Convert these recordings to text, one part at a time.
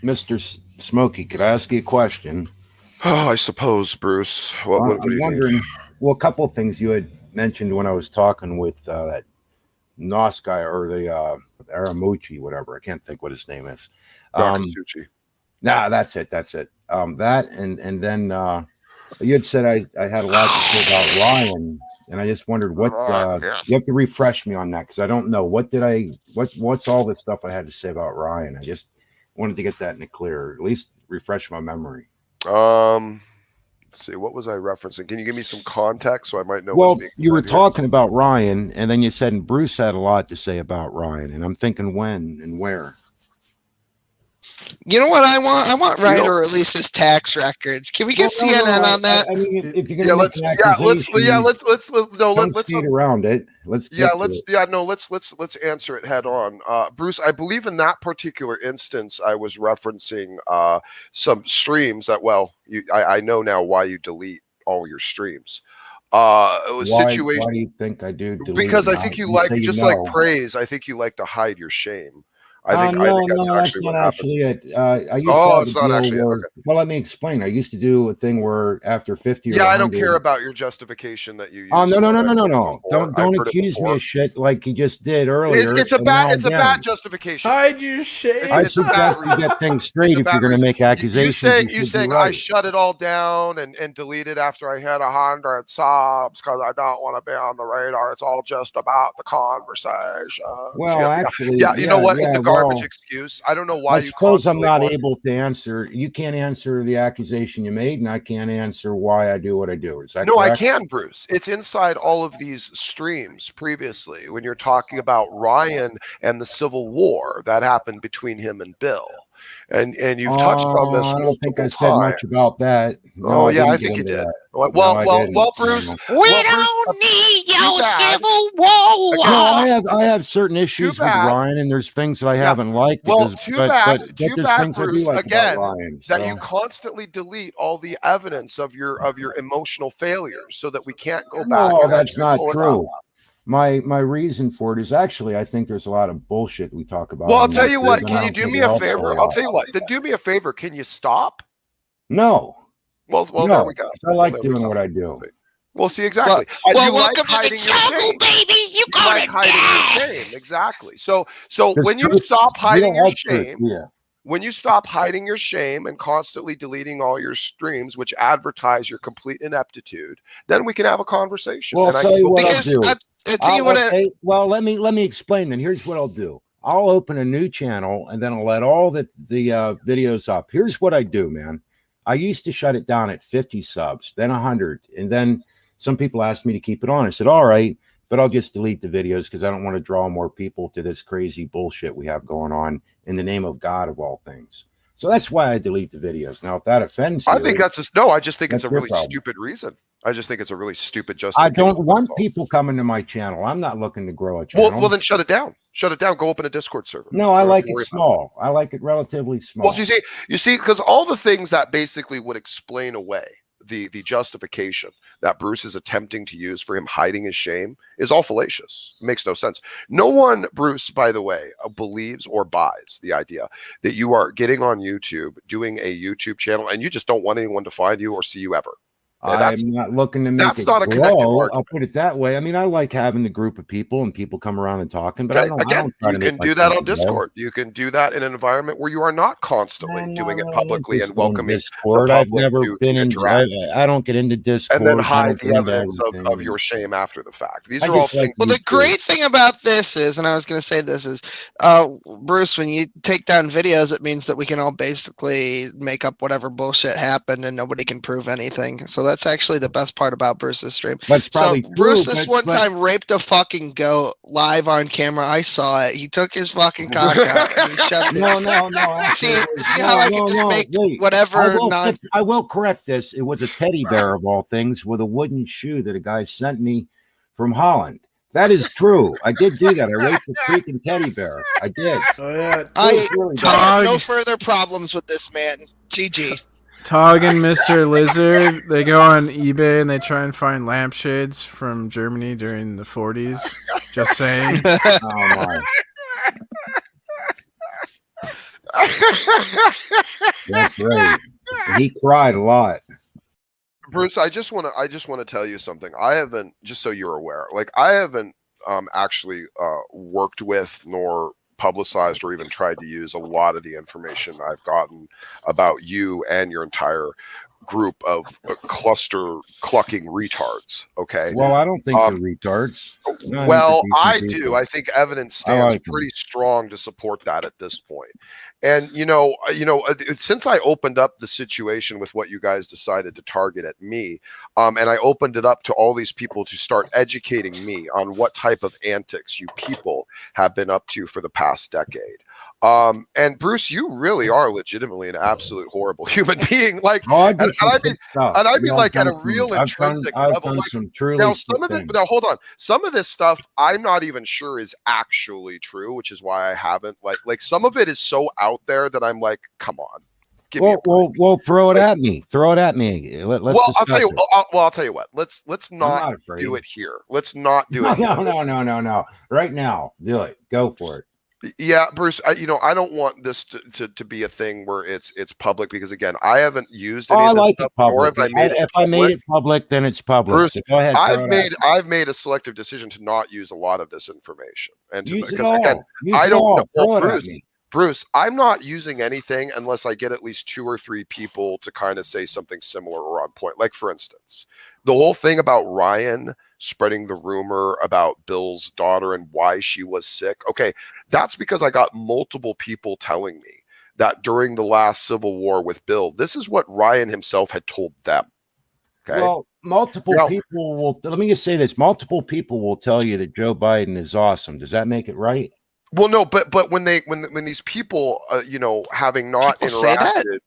Mr. Smokey, could I ask you a question? Oh, I suppose, Bruce. What do I'm you need? wondering, well, a couple of things you had mentioned when I was talking with that Nos guy or the Aramuchi, whatever. I can't think what his name is. Dr. Um, Suchi. nah, that's it. That's it. That and then you had said I had a lot to say about Ryan, and I just wondered what Yeah. you have to refresh me on that because I don't know what's all this stuff I had to say about Ryan. I just wanted to get that in the clear, at least refresh my memory. Um, let's see. What was I referencing? Can you give me some context so I might know what's Well, being you were said here? talking about Ryan, and then you said and Bruce had a lot to say about Ryan, and I'm thinking when and where. You know what I want? I want You Ryan know, to release his tax records. Can we Well, get no, no. CNN on that? I mean, Did, if you're going yeah, to make an accusation, don't let's skate around it. Let's get to it. let's answer it head on. Bruce, I believe in that particular instance, I was referencing some streams that, well, I know now why you delete all your streams. It was situation Why do you think I do delete because them? I think you You like say you just like know. praise. I think you like to hide your shame. I think No, that's no, that's actually not what happens. actually it. I used to Oh, have a it's not deal actually it. where, Okay. well, let me explain. I used to do a thing where after 50 or Yeah, I don't 100. care about your justification that you Oh, use no, no, for no, it. no, I've no, heard it no. before. I've Don't heard it accuse me before. of shit like you just did earlier. It's a And now bad again, justification. hide your It's I shame. it's a bad suggest you reason. get things It's straight. a If bad you're going to reason. make You accusations, you you should be saying I right. shut it all down and deleted after I had 100 subs because I don't want to be on the radar. It's all just about the conversations. Well, Yeah, actually, yeah. You know what? It's yeah. a garbage Well, excuse. I don't know I why you suppose I'm constantly not want. able to answer. You can't answer the accusation you made, and I can't answer why I do what I do. Is that No, I correct? can, Bruce. It's inside all of these streams previously when you're talking about Ryan and the Civil War that happened between him and Bill. And you've touched on this I don't think I multiple said times. much about that. No, Oh I yeah, I didn't get think you into did. that. No, Well, I didn't. Bruce. No. We Well, Bruce. don't need Too your bad. civil war. No, Again, I have certain too issues with bad. Ryan, and there's things that I Yeah. haven't liked Well, because, but too there's bad, things I do Bruce. like about Again, Ryan. that you So constantly delete all the evidence of your emotional failures, so that we can't go back no, and that's actually not pull it up. true. My reason for it is actually I think there's a lot of bullshit we talk about Well, I'll on tell you YouTube, what. and I Can you don't do think me it a helps a favor? whole I'll lot. tell you what. Then do me a favor. Can you stop? No, There no, we go. 'cause I Well, like there we doing go. what I do. Well, see, Well, exactly. well, You like welcome to the hiding your jungle, shame. baby. You You like gonna hiding your die. shame. Exactly. So Because when you truth, stop you hiding don't your like truth, shame, do you? when you stop hiding your shame and constantly deleting all your streams, which advertise your complete ineptitude, then we can have a conversation, Well, I'll and I tell can you go what beyond. I'll Because do. I tell you what. Okay. Well, let me explain. Then here's what I'll do. I'll open a new channel and then I'll let all the videos up. Here's what I do, man. I used to shut it down at 50 subs, then 100, and then some people asked me to keep it on. I said, all right, but I'll just delete the videos because I don't want to draw more people to this crazy bullshit we have going on in the name of God of all things. So that's why I delete the videos. Now, if that offends I think you, that's just no. I just think it's a that's your really problem. stupid reason. I just think it's a really stupid I justification. don't That's want all. people coming to my channel. I'm not looking to grow a Well, channel. then shut it down. Shut it down. Go open a Discord server. No, I We don't have like to it worry about it. small. I like it relatively Well, small. you see, because all the things that basically would explain away the justification that Bruce is attempting to use for him hiding his shame is all fallacious. It makes no sense. No one, Bruce, by the way, believes or buys the idea that you are getting on YouTube, doing a YouTube channel, and you just don't want anyone to find you or see you ever. That's I'm not looking to make that's it not a connected grow. I'll argument. put it that way. I mean, I like having the group of people and people come around and talking, but I Okay, don't. I again, don't try you to make can do that myself on grow. Discord. You can do that in an environment where you are not constantly I'm doing not it really publicly and interested in welcoming the Discord. I've public never to been in. interact. I don't get into And then Discords. I hide don't get the into evidence of everything. your shame after the fact. These I are all just like things. Well, the YouTube. great thing about this is, and I was going to say this is, Bruce, when you take down videos, it means that we can all basically make up whatever bullshit happened and nobody can prove anything. So that's actually the best part about Bruce's stream. That's So probably Bruce, true, this one but time raped a fucking goat live on camera. I saw it. He took his fucking cock out and he shoved it. no. Actually, it was, See how I can just make Wait, whatever I will correct this. It was a teddy bear of all things with a wooden shoe that a guy sent me from Holland. That is true. I did do that. I raped a freaking teddy bear. I did. Oh yeah, I Really I have Tog, no further problems with this man. GG. Tog and Mr. Lizard, they go on eBay and they try and find lampshades from Germany during the 40s. Just saying. Oh my. That's right. He cried a lot. Bruce, I just want to tell you something. I haven't, just so you're aware, like I haven't actually worked with nor publicized or even tried to use a lot of the information I've gotten about you and your entire group of cluster clucking retards. Okay. Well, I don't think they're retards. No, Well, I decent do. people. I think evidence I stands like them. pretty strong to support that at this point. And since I opened up the situation with what you guys decided to target at me, and I opened it up to all these people to start educating me on what type of antics you people have been up to for the past decade. And Bruce, you really are legitimately an absolute horrible human being. Like, Oh, I and, did and some I sick mean, stuff. and I mean, Yeah, like at a real I've intrinsic done level. Like, some truly now, sick some of it. things. Now, hold on. Some of this stuff I'm not even sure is actually true, which is why I haven't. Like some of it is so out there that I'm like, come on, give me a break. Well, throw it at me. Throw it at me. Let's Well, discuss I'll tell you. it. I'll tell you what. Let's I'm not not afraid. do it here. Let's not do No, it here. no. Right now, do it. Go for it. Yeah, Bruce. I don't want this to be a thing where it's public, because again, I haven't used any I of this like stuff, it nor public. have I made it If I public. made it public, then it's public. Bruce, So go ahead. I've made a selective decision to not use a lot of this information, and Use it because all. again, Use I it don't all. know. Throw Well, it at me. Bruce, I'm not using anything unless I get at least 2 or 3 people to kind of say something similar or on point. Like, for instance, the whole thing about Ryan spreading the rumor about Bill's daughter and why she was sick. Okay, that's because I got multiple people telling me that during the last Civil War with Bill, this is what Ryan himself had told them. Okay. Well, multiple people will. Let me just say this: multiple people will tell you that Joe Biden is awesome. Does that make it right? Well, no, but when these people, having not People say that? interacted,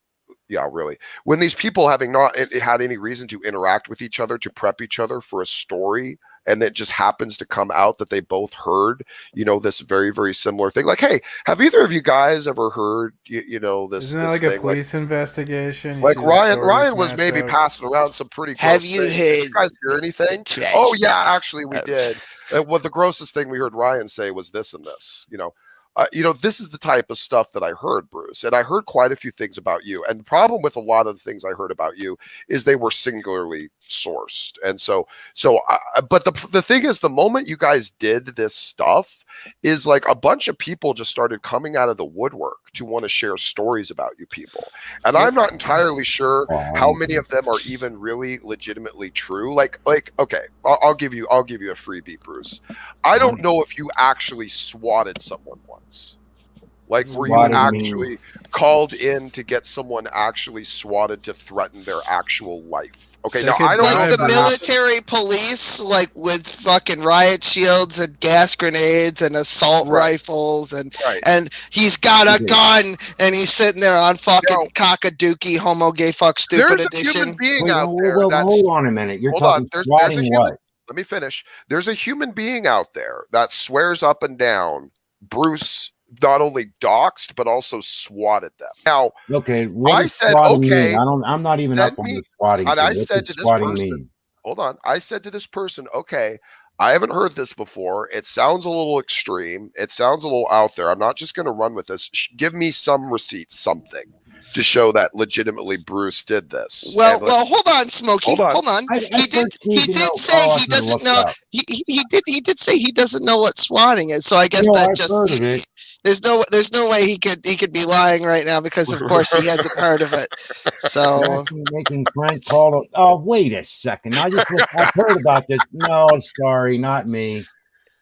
yeah, really, when these people having not had any reason to interact with each other, to prep each other for a story, and it just happens to come out that they both heard, this very, very similar thing. Like, hey, have either of you guys ever heard, this? Isn't that this like thing? a police investigation? You Like see the Ryan stories was match maybe up? passing around some pretty gross Have you things. Did you heard guys hear anything? the Oh yeah, tragedy actually we of- did. What the grossest thing we heard Ryan say was this and this. This is the type of stuff that I heard, Bruce, and I heard quite a few things about you. And the problem with a lot of the things I heard about you is they were singularly sourced. And but the thing is, the moment you guys did this stuff, is like a bunch of people just started coming out of the woodwork to want to share stories about you people. And I'm not entirely sure how many of them are even really legitimately true. Like, okay, I'll give you a freebie, Bruce. I don't know if you actually swatted someone once. Like, were you actually called in to get someone actually swatted to threaten their actual life? Okay, They now could I don't know Like if the that happens. military police, like with fucking riot shields and gas grenades and assault rifles, and he's got a gun and he's sitting there on fucking cock-a-dookie, homo, gay, fuck, stupid There's a edition. human being out there. Hold on a minute. You're Hold talking on. There's a swatting human. what? Let me finish. There's a human being out there that swears up and down Bruce not only doxed but also swatted them. Now, okay, I said, okay, I'm not even up on the swatting. And thing. I said to this person, hold on. I said to this person, okay, I haven't heard this before. It sounds a little extreme. It sounds a little out there. I'm not just going to run with this. Give me some receipts, something to show that legitimately Bruce did this. Well, hold on, Smokey. Hold on. He did say he doesn't know. He did say he doesn't know what swatting is. So I guess there's no way he could be lying right now, because of course he hasn't heard of it. So making Frank call. Oh, wait a second. I've heard about this. No, sorry, not me.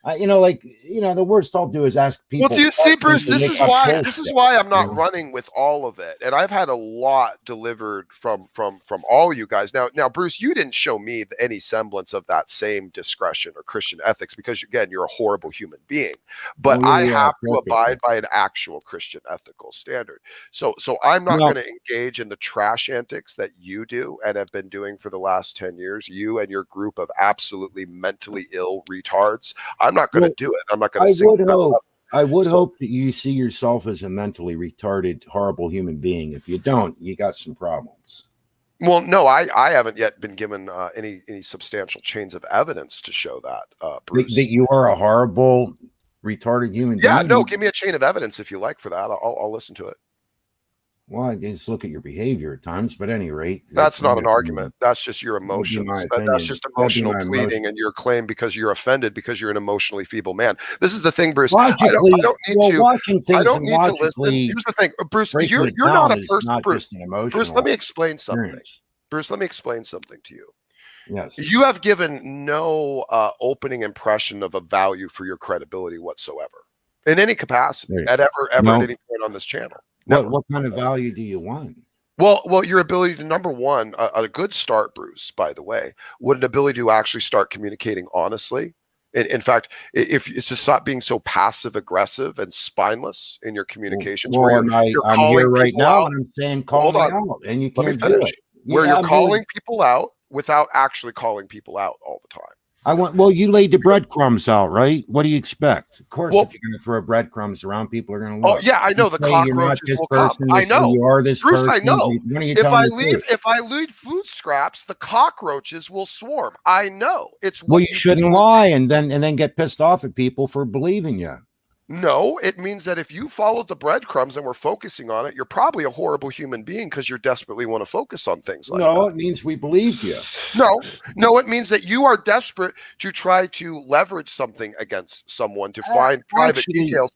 The worst I'll do is ask people. Well, do you see, Bruce? This is why I'm not running with all of it, and I've had a lot delivered from all you guys. Now, Bruce, you didn't show me any semblance of that same discretion or Christian ethics, because again, you're a horrible human being. But I have to abide by an actual Christian ethical standard. So I'm not going to engage in the trash antics that you do and have been doing for the last 10 years. You and your group of absolutely mentally ill retards. I'm not going to do it. I'm not going to. I would hope that you see yourself as a mentally retarded, horrible human being. If you don't, you got some problems. Well, no, I haven't yet been given any substantial chains of evidence to show that, Bruce. That you are a horrible, retarded human being. Yeah, no, give me a chain of evidence if you like for that. I'll listen to it. Well, I just look at your behavior at times, but at any rate, That's not an argument. That's just your That'd be emotions. my That's opinion. just That'd be emotional my pleading emotion. and your claim because you're offended because you're an emotionally feeble man. This is the thing, Bruce. Logically, I don't need well, to. watching I things don't and need to listen. logically Here's the thing, Bruce. breaking it You're not down a is person. not Bruce. just an Bruce, emotional let me explain something. experience. Bruce, let me explain something to you. Yes. You have given no opening impression of a value for your credibility whatsoever in any capacity Right. at ever No. at any point on this channel. Never. What kind of value do you want? Well, your ability to, number one, a good start, Bruce, by the way, would an ability to actually start communicating honestly. In fact, if it's to stop being so passive aggressive and spineless in your communications, Well, where I'm you're here calling right people now, out. and I'm saying Hold call me on. out, and you Let me can't do finish. it. Where Yeah, you're calling people out without actually calling people out all the time. well, you laid the breadcrumbs out, right? What do you expect? Of course, Well, if you're going to throw breadcrumbs around, people are going to oh look. yeah, I know You the say you're not cockroaches this will come. person. I You say know, you are this Bruce. person. I know. When are you If telling I leave food scraps, the cockroaches will swarm. I know. It's well, what you shouldn't lie and then get pissed off at people for believing you. No, it means that if you followed the breadcrumbs and we're focusing on it, you're probably a horrible human being because you desperately want to focus on things like No, that. it means we believed you. No, it means that you are desperate to try to leverage something against someone to find private details.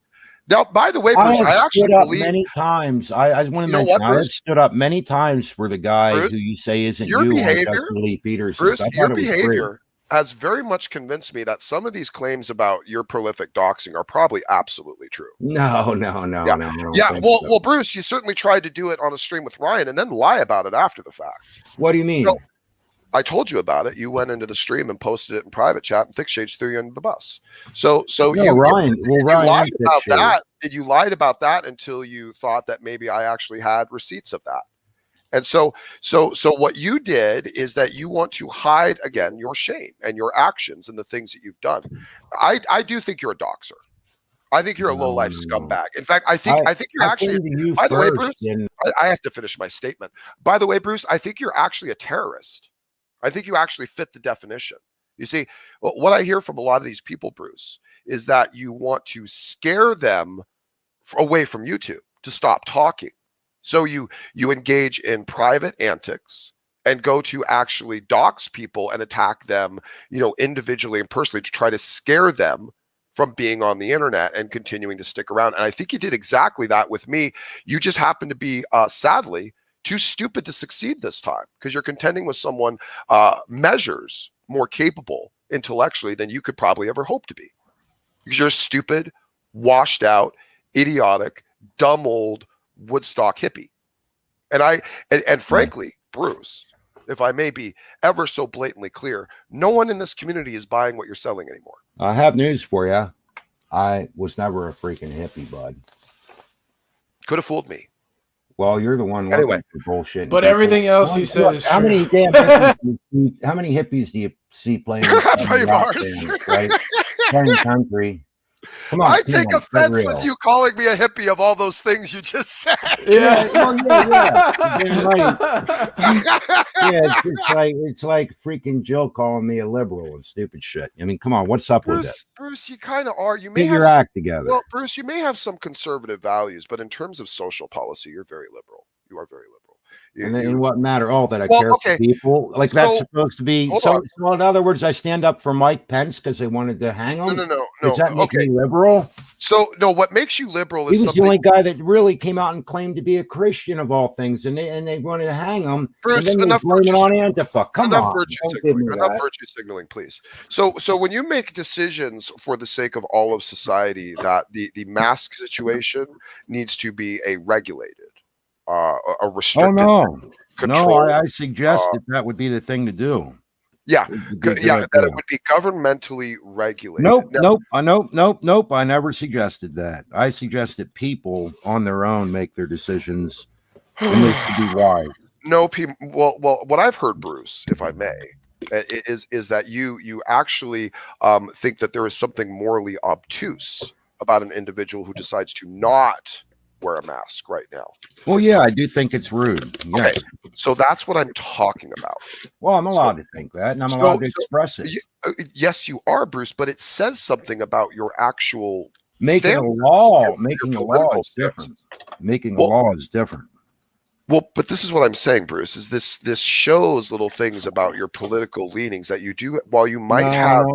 Now, by the way, Bruce, I have stood up believe many times. I want to you know mention what, I have Bruce? stood up many times for the guy Bruce, who you say isn't your you on behavior, Justin Lee Peterson's. Bruce, I your thought it was great. behavior has very much convinced me that some of these claims about your prolific doxing are probably absolutely true. No. Yeah. Well, Bruce, you certainly tried to do it on a stream with Ryan and then lie about it after the fact. What do you mean? So, I told you about it. You went into the stream and posted it in private chat, and Thick Shades threw you under the bus. So Ryan. Well, Ryan lied about that. You lied about that until you thought that maybe I actually had receipts of that. And so what you did is that you want to hide again your shame and your actions and the things that you've done. I do think you're a doxer. I think you're a low-life scumbag. In fact, I think you're actually. By the way, Bruce, I have to finish my statement. By the way, Bruce, I think you're actually a terrorist. I think you actually fit the definition. You see, what I hear from a lot of these people, Bruce, is that you want to scare them away from YouTube to stop talking. So you engage in private antics and go to actually dox people and attack them, individually and personally to try to scare them from being on the internet and continuing to stick around. And I think you did exactly that with me. You just happen to be, sadly, too stupid to succeed this time because you're contending with someone measures more capable intellectually than you could probably ever hope to be. Because you're stupid, washed out, idiotic, dumb old Woodstock hippie. And frankly, Bruce, if I may be ever so blatantly clear, no one in this community is buying what you're selling anymore. I have news for you. I was never a freaking hippie, bud. Could have fooled me. Well, you're the one looking for bullshit. But everything else you said is true. How many hippies do you see playing Mars? Right? Playing country. Come on, I take offense with you calling me a hippie of all those things you just said. Yeah. Right. It's like freaking Jill calling me a liberal and stupid shit. I mean, come on, what's up with it? Bruce, you kind of are. You may get have your act together. Well, Bruce, you may have some conservative values, but in terms of social policy, you're very liberal. You are very liberal. In what matter? Oh, that I care for people. Like that's supposed to be. So in other words, I stand up for Mike Pence because they wanted to hang him. No. Does that make me liberal? So no, what makes you liberal is he was the only guy that really came out and claimed to be a Christian of all things, and they wanted to hang him. Bruce, and then enough virtue on Antifa. Come on, enough virtue signaling, please. So when you make decisions for the sake of all of society, that the mask situation needs to be a regulated. A restricted. Oh no! I suggest that would be the thing to do. Yeah, that it would be governmentally regulated. Nope. I never suggested that. I suggested people on their own make their decisions, and they should be wise. No, people. Well, what I've heard, Bruce, if I may, is that you actually think that there is something morally obtuse about an individual who decides to not wear a mask right now. Well, yeah, I do think it's rude. Yes. Okay, so that's what I'm talking about. Well, I'm allowed to think that, and I'm allowed to express it. Yes, you are, Bruce, but it says something about your actual making a law. Making a law is different. Making a law is different. Well, but this is what I'm saying, Bruce, is this shows little things about your political leanings that you do while you might have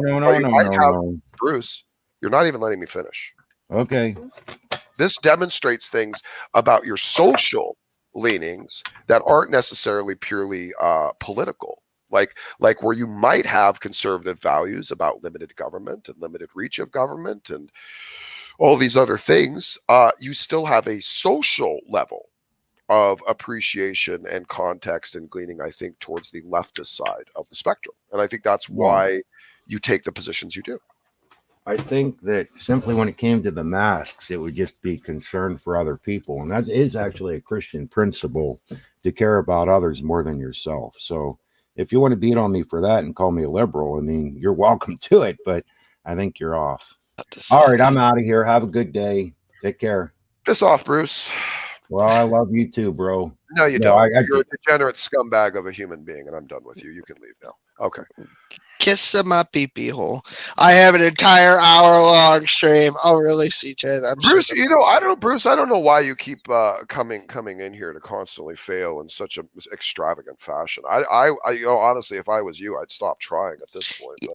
Bruce, you're not even letting me finish. Okay. This demonstrates things about your social leanings that aren't necessarily purely political. Like where you might have conservative values about limited government and limited reach of government and all these other things, you still have a social level of appreciation and context and gleaning, I think, towards the leftist side of the spectrum. And I think that's why you take the positions you do. I think that simply when it came to the masks, it would just be concern for other people. And that is actually a Christian principle, to care about others more than yourself. So if you want to beat on me for that and call me a liberal, I mean, you're welcome to it, but I think you're off. All right, I'm out of here. Have a good day. Take care. Piss off, Bruce. Well, I love you too, bro. No, you don't. You're a degenerate scumbag of a human being, and I'm done with you. You can leave now. Okay. Kiss my pee-pee hole. I have an entire hour-long stream. Oh, really, CJ? I'm Bruce, sure Bruce, I don't know why you keep coming in here to constantly fail in such an extravagant fashion. I honestly, if I was you, I'd stop trying at this point. But